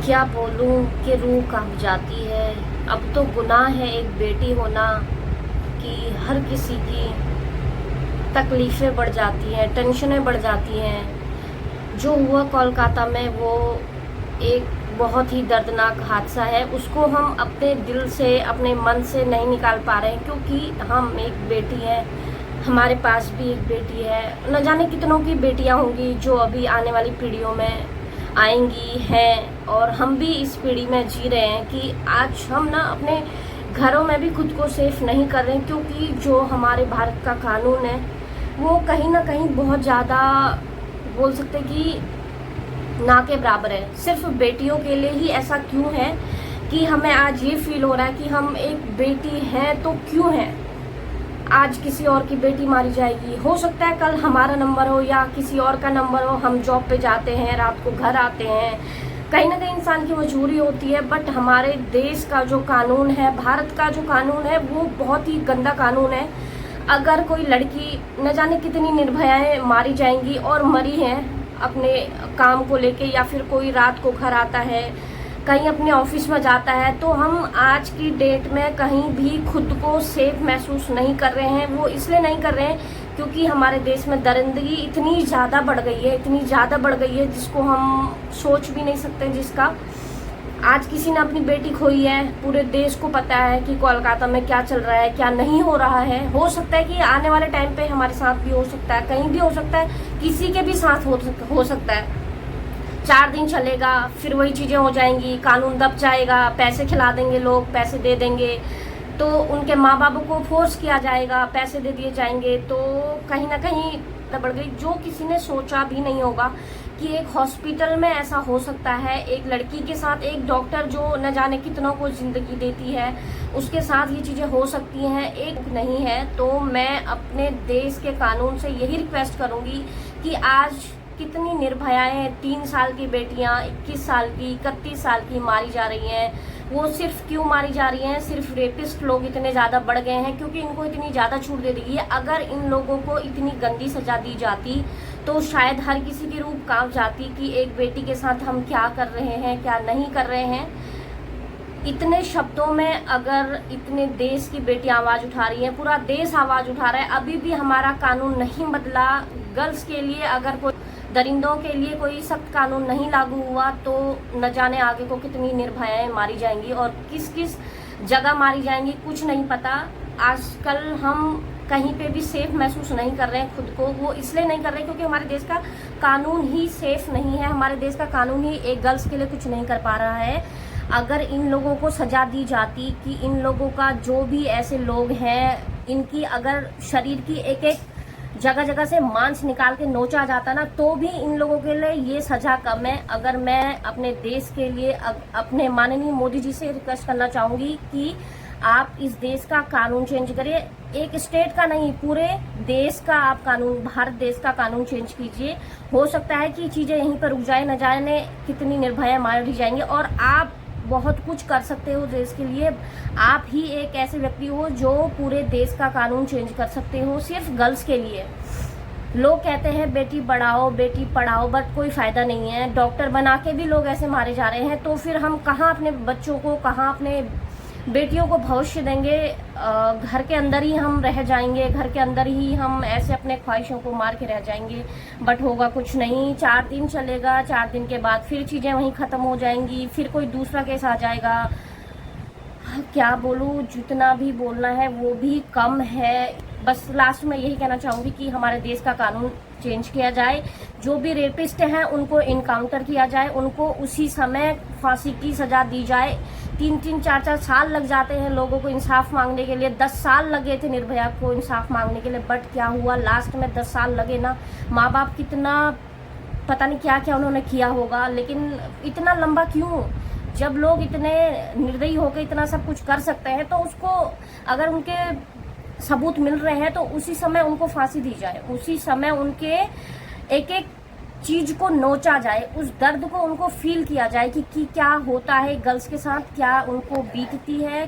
क्या बोलूं कि रूह कांप जाती है। अब तो गुनाह है एक बेटी होना कि हर किसी की तकलीफ़ें बढ़ जाती हैं, टेंशनें बढ़ जाती हैं। जो हुआ कोलकाता में वो एक बहुत ही दर्दनाक हादसा है। उसको हम अपने दिल से, अपने मन से नहीं निकाल पा रहे हैं क्योंकि हम एक बेटी हैं, हमारे पास भी एक बेटी है। न जाने कितनों की बेटियां होंगी जो अभी आने वाली पीढ़ियों में आएंगी हैं, और हम भी इस पीढ़ी में जी रहे हैं कि आज हम ना अपने घरों में भी खुद को सेफ नहीं कर रहे हैं क्योंकि जो हमारे भारत का कानून है वो कहीं ना कहीं बहुत ज़्यादा, बोल सकते कि ना के बराबर है। सिर्फ बेटियों के लिए ही ऐसा क्यों है कि हमें आज ये फील हो रहा है कि हम एक बेटी हैं तो क्यों हैं। आज किसी और की बेटी मारी जाएगी, हो सकता है कल हमारा नंबर हो या किसी और का नंबर हो, हम जॉब पे जाते हैं, रात को घर आते हैं, कहीं ना कहीं इंसान की मजबूरी होती है। बट हमारे देश का जो कानून है, भारत का जो कानून है, वो बहुत ही गंदा कानून है। अगर कोई लड़की, न जाने कितनी निर्भयाएं मारी जाएंगी और मरी हैं अपने काम को लेके, या फिर कोई रात को घर आता है, कहीं अपने ऑफिस में जाता है, तो हम आज की डेट में कहीं भी खुद को सेफ महसूस नहीं कर रहे हैं। वो इसलिए नहीं कर रहे हैं क्योंकि हमारे देश में दरिंदगी इतनी ज़्यादा बढ़ गई है, इतनी ज़्यादा बढ़ गई है जिसको हम सोच भी नहीं सकते। जिसका आज किसी ने अपनी बेटी खोई है, पूरे देश को पता है कि कोलकाता में क्या चल रहा है, क्या नहीं हो रहा है। हो सकता है कि आने वाले टाइम पे हमारे साथ भी हो सकता है, कहीं भी हो सकता है, किसी के भी साथ हो सकता है। 4 दिन चलेगा, फिर वही चीज़ें हो जाएंगी, कानून दब जाएगा, पैसे खिला देंगे लोग, पैसे दे देंगे तो उनके माँ बाप को फोर्स किया जाएगा, पैसे दे दिए जाएंगे, तो कहीं ना कहीं बढ़ गई। जो किसी ने सोचा भी नहीं होगा कि एक हॉस्पिटल में ऐसा हो सकता है, एक लड़की के साथ एक डॉक्टर जो न जाने कितनों को ज़िंदगी देती है, उसके साथ ये चीज़ें हो सकती हैं, एक नहीं है। तो मैं अपने देश के कानून से यही रिक्वेस्ट करूँगी कि आज कितनी निर्भयाएं, 3 साल की बेटियां, 21 साल की, 31 साल की मारी जा रही हैं। वो सिर्फ क्यों मारी जा रही हैं? सिर्फ रेपिस्ट लोग इतने ज़्यादा बढ़ गए हैं क्योंकि इनको इतनी ज़्यादा छूट दे दी है। अगर इन लोगों को इतनी गंदी सजा दी जाती तो शायद हर किसी की रूह कांप जाती कि एक बेटी के साथ हम क्या कर रहे हैं, क्या नहीं कर रहे हैं। इतने शब्दों में अगर इतने देश की बेटियां आवाज़ उठा रही हैं, पूरा देश आवाज़ उठा रहा है, अभी भी हमारा कानून नहीं बदला। गर्ल्स के लिए अगर कोई, दरिंदों के लिए कोई सख्त कानून नहीं लागू हुआ तो न जाने आगे को कितनी निर्भयाएं मारी जाएंगी और किस किस जगह मारी जाएंगी, कुछ नहीं पता। आजकल हम कहीं पे भी सेफ महसूस नहीं कर रहे हैं खुद को। वो इसलिए नहीं कर रहे क्योंकि हमारे देश का कानून ही सेफ नहीं है। हमारे देश का कानून ही एक गर्ल्स के लिए कुछ नहीं कर पा रहा है। अगर इन लोगों को सजा दी जाती कि इन लोगों का, जो भी ऐसे लोग हैं, इनकी अगर शरीर की एक एक जगह जगह से मांस निकाल के नोचा जाता ना, तो भी इन लोगों के लिए ये सजा कम है। अगर मैं अपने देश के लिए अपने माननीय मोदी जी से रिक्वेस्ट करना चाहूँगी कि आप इस देश का कानून चेंज करिए। एक स्टेट का नहीं, पूरे देश का आप कानून, भारत देश का कानून चेंज कीजिए। हो सकता है कि चीज़ें यहीं पर रुक जाए, न जाने कितनी निर्भया मारी जाएंगी। और आप बहुत कुछ कर सकते हो देश के लिए। आप ही एक ऐसे व्यक्ति हो जो पूरे देश का कानून चेंज कर सकते हो, सिर्फ गर्ल्स के लिए। लोग कहते हैं बेटी बढ़ाओ, बेटी पढ़ाओ, बट कोई फ़ायदा नहीं है। डॉक्टर बना के भी लोग ऐसे मारे जा रहे हैं, तो फिर हम कहाँ अपने बच्चों को, कहाँ अपने बेटियों को भविष्य देंगे? घर के अंदर ही हम रह जाएंगे, घर के अंदर ही हम ऐसे अपने ख्वाहिशों को मार के रह जाएंगे। बट होगा कुछ नहीं। 4 दिन चलेगा, 4 दिन के बाद फिर चीज़ें वहीं ख़त्म हो जाएंगी, फिर कोई दूसरा केस आ जाएगा। क्या बोलूँ, जितना भी बोलना है वो भी कम है। बस लास्ट में यही कहना चाहूँगी कि हमारे देश का कानून चेंज किया जाए। जो भी रेपिस्ट हैं उनको इनकाउंटर किया जाए, उनको उसी समय फांसी की सज़ा दी जाए। 3-3, 4-4 साल लग जाते हैं लोगों को इंसाफ मांगने के लिए। 10 साल लगे थे निर्भया को इंसाफ मांगने के लिए, बट क्या हुआ लास्ट में? 10 साल लगे ना। माँ बाप कितना, पता नहीं क्या क्या उन्होंने किया होगा, लेकिन इतना लंबा क्यों? जब लोग इतने निर्दयी होकर इतना सब कुछ कर सकते हैं तो उसको, अगर उनके सबूत मिल रहे हैं तो उसी समय उनको फांसी दी जाए, उसी समय उनके एक एक चीज को नोचा जाए, उस दर्द को उनको फील किया जाए कि क्या होता है गर्ल्स के साथ, क्या उनको बीतती है।